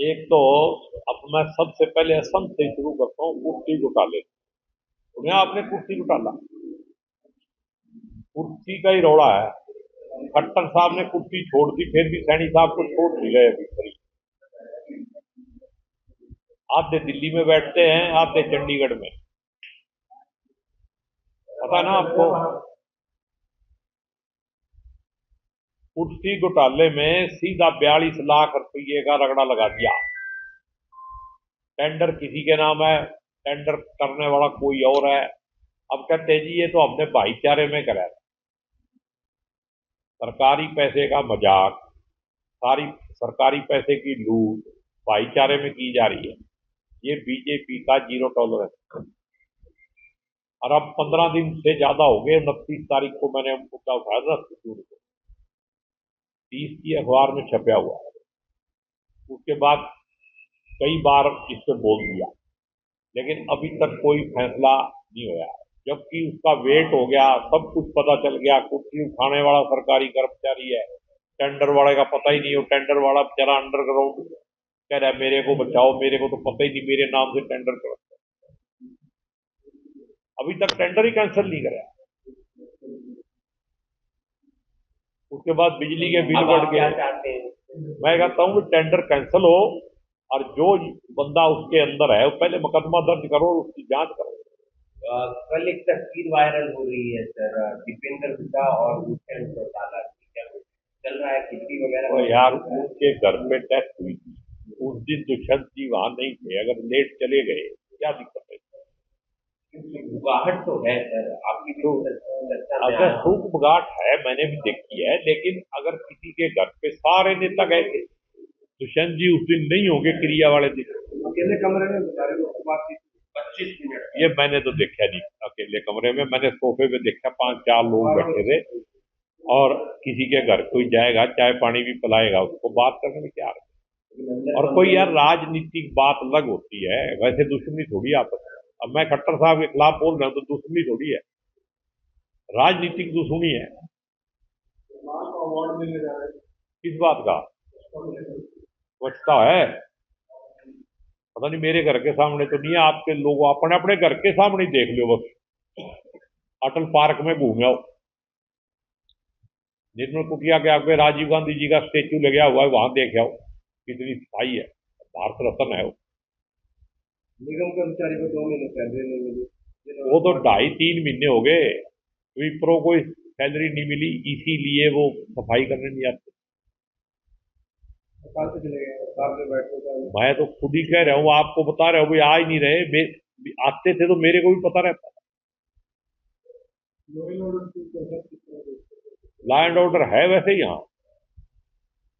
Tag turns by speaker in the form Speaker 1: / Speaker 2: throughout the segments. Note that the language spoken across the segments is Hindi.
Speaker 1: एक तो अब मैं सबसे पहले असम से शुरू करता हूँ, कुर्सी घोटाले। तो यहाँ आपने कुर्सी घोटाला, कुर्सी का ही रौड़ा है। खट्टर साहब ने कुर्सी छोड़ दी, फिर भी सैनी साहब को छोड़ नहीं रहे अभी तक। आधे दिल्ली में बैठते हैं, आधे चंडीगढ़ में। पता है ना आपको? कुर्सी घोटाले में सीधा 42 लाख रुपये का रगड़ा लगा दिया। टेंडर किसी के नाम है, टेंडर करने वाला कोई और है। अब कहते हैं जी ये तो हमने भाईचारे में करा है। सरकारी पैसे का मजाक, सारी सरकारी पैसे की लूट भाईचारे में की जा रही है। ये बीजेपी का जीरो टॉलरेंस। और अब 15 दिन से ज्यादा हो गए। 29 तारीख को मैंने मुद्दा उठाया था, 30 की अखबार में छपा हुआ है। उसके बाद कई बार इस पे बोल दिया, लेकिन अभी तक कोई फैसला नहीं हुआ है। जबकि उसका वेट हो गया, सब कुछ पता चल गया। कुर्सी उठाने वाला सरकारी कर्मचारी है, टेंडर वाले का पता ही नहीं हो। टेंडर वाला बेचारा अंडरग्राउंड कह रहा है मेरे को बचाओ, मेरे को तो पता ही नहीं, मेरे नाम से टेंडर करो। अभी तक टेंडर ही कैंसिल नहीं कराया। उसके बाद बिजली के बिल बढ़ गए। मैं कहता हूँ कि टेंडर कैंसिल हो और जो बंदा उसके अंदर है वो पहले मुकदमा दर्ज करो, उसकी जांच करो।
Speaker 2: कल एक तस्वीर वायरल हो रही है सर, दीपेंद्र हुड्डा और भूपेंद्र चौटाला की, क्या कुछ चल रहा है खिचड़ी वगैरह?
Speaker 1: तो यार उनके घर पे टेस्ट हुई थी, उस दिन दुष्यंत जी वहां नहीं थे। अगर लेट चले गए क्या दिक्कत है?
Speaker 2: बुगाहट तो है सर, आपकी भी चर्चा में
Speaker 1: अगर
Speaker 2: आया।
Speaker 1: खूब बुगाहट है, मैंने भी देखी है। लेकिन अगर किसी के घर पे सारे नेता गए थे, दुष्यंत जी उस दिन नहीं होंगे क्रिया वाले दिन।
Speaker 2: अकेले कमरे में सारे लोग बातचीत 25 मिनट।
Speaker 1: ये मैंने तो देखा नहीं अकेले कमरे में, मैंने सोफे पे देखा 5-4 लोग बैठे थे। और किसी के घर कोई जाएगा, चाय पानी भी पिलाएगा, उसको बात करने में क्या है? और कोई यार राजनीतिक बात अलग होती है, वैसे दुश्मनी थोड़ी आपस में। अब मैं खट्टर साहब के खिलाफ बोल रहा हूँ तो दुश्मनी थोड़ी है, राजनीतिक दुश्मनी है। किस बात का बचता है? पता नहीं, मेरे घर के सामने तो नहीं है। आपके लोग अपने अपने घर के सामने ही देख लो बस। अटल पार्क में घूम आओ, निर्मल कुटिया के आगे राजीव गांधी जी का स्टेच्यू लगा हुआ है, वहां देख आओ कितनी सफाई है। भारत रत्न है वो।
Speaker 2: निगम कर्मचारी को 2 महीने सैलरी नहीं मिली।
Speaker 1: वो तो 2.5-3 महीने हो गए, विप्रो को सैलरी नहीं मिली, इसीलिए वो सफाई करने नहीं आते।
Speaker 2: सरकार से चले गए, सरकार में बैठने का।
Speaker 1: मैं तो खुद ही कह रहा हूँ, आपको बता रहा हूँ भाई, आ ही नहीं रहे। आते थे तो मेरे को भी पता रहता। लॉ एंड ऑर्डर है वैसे यहाँ,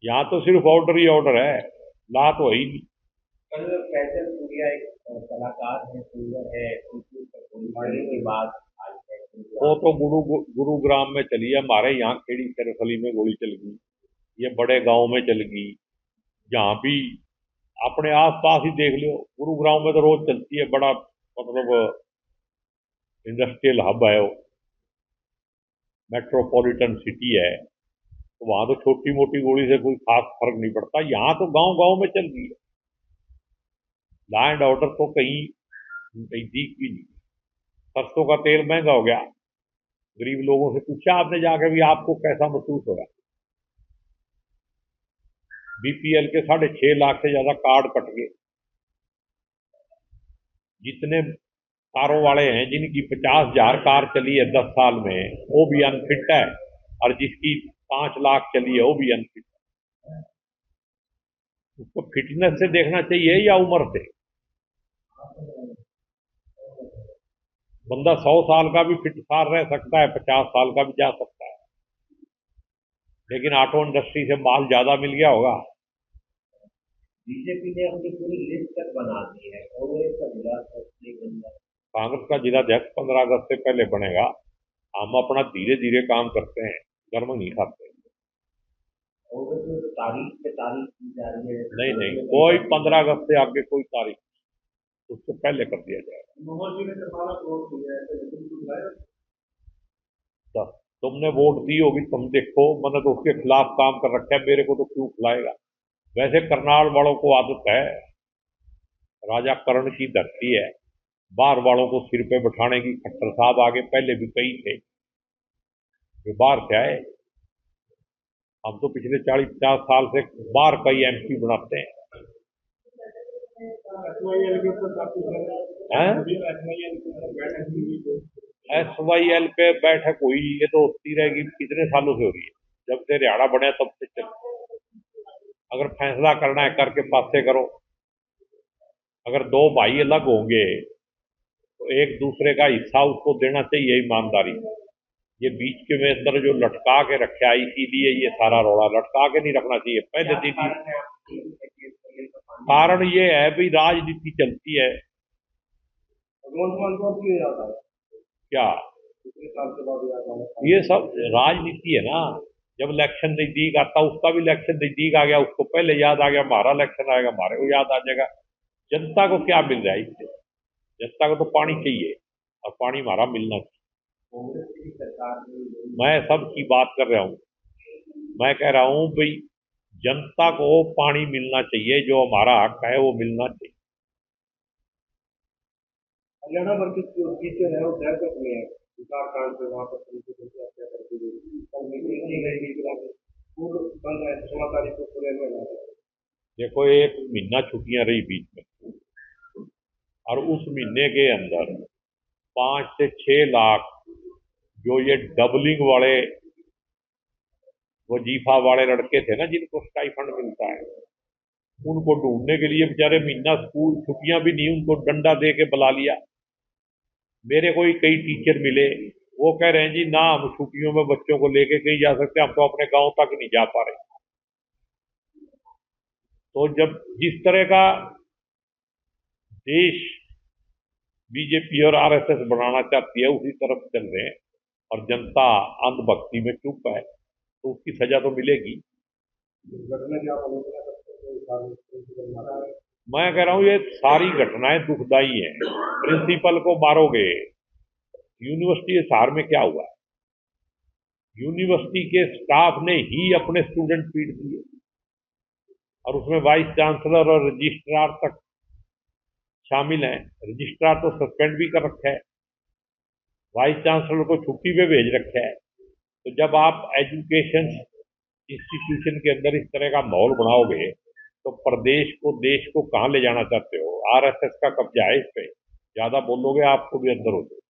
Speaker 1: यहाँ तो सिर्फ ऑर्डर ही ऑर्डर है, ला तो है ही नहीं।
Speaker 2: कल फैसल सूर्या एक कलाकार है, सिंगर है, उनकी गोली की बात आज है।
Speaker 1: वो तो गुरुग्राम में चली है, हमारे यहाँ खेड़ी सरफली में गोली चल गई, ये बड़े गांव में चल गई। जहाँ भी अपने आस पास ही देख लो, गुरुग्राम में तो रोज चलती है। बड़ा मतलब इंडस्ट्रियल हब है वो, मेट्रोपॉलिटन सिटी है। तो वहां तो छोटी मोटी गोली से कोई खास फर्क नहीं पड़ता। यहाँ तो गांव गांव में चल रही है। लॉ एंड ऑर्डर तो कहीं नजदीक भी नहीं। सरसों का तेल महंगा हो गया, गरीब लोगों से पूछा आपने जाके भी आपको कैसा महसूस हो रहा है? बीपीएल के 6.5 लाख से ज्यादा कार्ड कट गए। जितने कारों वाले हैं जिनकी 50,000 कार चली है 10 साल में, वो भी अनफिट है। और जिसकी 5 लाख चली है वो भी अनफिट है। उसको फिटनेस से देखना चाहिए या उम्र से? बंदा 100 साल का भी फिट फार रह सकता है, 50 साल का भी जा सकता है। लेकिन ऑटो इंडस्ट्री से माल ज्यादा मिल गया होगा।
Speaker 2: बीजेपी ने अपनी पूरी लिस्ट तक बना दी है, कांग्रेस का जिला
Speaker 1: कांग्रेस का जिलाध्यक्ष 15 अगस्त से पहले बनेगा। हम अपना धीरे धीरे काम करते हैं, गर्म नहीं खाते।
Speaker 2: कांग्रेस में तो तारीख पे तारीख की जा रही है।
Speaker 1: नहीं नहीं, कोई 15 अगस्त से आगे कोई तारीख, उससे पहले कर दिया जाएगा।
Speaker 2: मनोहर जी ने सरकार को वोट दिया है, तो तुम कुछ लाए?
Speaker 1: तो तुमने वोट दी होगी, तुम देखो। मैंने तो उसके खिलाफ काम कर रखा है, मेरे को तो क्यों खिलाएगा? वैसे करनाल वालों को आदत है, राजा कर्ण की धरती है, बाहर वालों को सिर पे बैठाने की। खट्टर साहब आगे पहले भी कई थे जो बाहर से आए। हम तो पिछले 40-50 साल से बाहर कई एमपी बनाते हैं। SYL पे बैठक हुई, ये तो होती रहेगी, कितने सालों से हो रही है, जब से हरियाणा बने तब से चल। अगर फैसला करना है करके पासे करो। अगर दो भाई अलग होंगे तो एक दूसरे का हिस्सा उसको देना चाहिए, ईमानदारी। ये बीच के में अंदर जो लटका के रखा है, इसीलिए ये सारा रौला। लटका के नहीं रखना चाहिए पहले दिन ही। कारण ये है भाई, राजनीति चलती है। क्या ये सब राजनीति है ना। जब इलेक्शन नजदीक आता, उसका भी इलेक्शन नजदीक आ गया, उसको पहले याद आ गया, हमारा इलेक्शन आएगा, हमारे को याद आ जाएगा। जनता को क्या मिल रहा है इससे? जनता को तो पानी चाहिए, और पानी हमारा मिलना चाहिए। मैं सब की बात कर रहा हूँ। मैं कह रहा हूँ भाई, जनता को पानी मिलना चाहिए, जो हमारा हक है वो मिलना चाहिए।
Speaker 2: हरियाणा भर के जो टीचर है वो घर तक में है, उत्तराखंड से वहाँ पर हत्या कर दी गई, कल मीटिंग की गई थी, स्कूल बंद है, 16 तारीख को पूरे में है।
Speaker 1: देखो, एक महीना छुट्टियां रही बीच में, और उस महीने के अंदर 5 से 6 लाख जो ये डबलिंग वाले वजीफा वाले लड़के थे ना, जिनको स्टाइफंड मिलता है, उनको ढूंढने के लिए बेचारे महीना स्कूल छुट्टियां भी नहीं, उनको डंडा दे के बुला लिया। मेरे को ही कई टीचर मिले, वो कह रहे हैं जी ना, हम छुट्टियों में बच्चों को लेके कहीं जा सकते, हम तो अपने गांव तक नहीं जा पा रहे। तो जब जिस तरह का देश बीजेपी और आरएसएस बनाना चाहती है, उसी तरफ चल रहे हैं, और जनता अंधभक्ति में चुप है, तो उसकी सजा तो मिलेगी। मैं कह रहा हूं, ये सारी घटनाएं दुखदाई हैं। प्रिंसिपल को मारोगे, यूनिवर्सिटी हिसार में क्या हुआ? यूनिवर्सिटी के स्टाफ ने ही अपने स्टूडेंट पीट दिए, और उसमें वाइस चांसलर और रजिस्ट्रार तक शामिल हैं। रजिस्ट्रार तो सस्पेंड भी कर रखा है, वाइस चांसलर को छुट्टी पे भेज रखा है। तो जब आप एजुकेशन इंस्टीट्यूशन के अंदर इस तरह का माहौल बनाओगे, तो प्रदेश को, देश को कहाँ ले जाना चाहते हो? आरएसएस का कब्जा है इस पे, ज्यादा बोलोगे आपको भी अंदर हो जाए।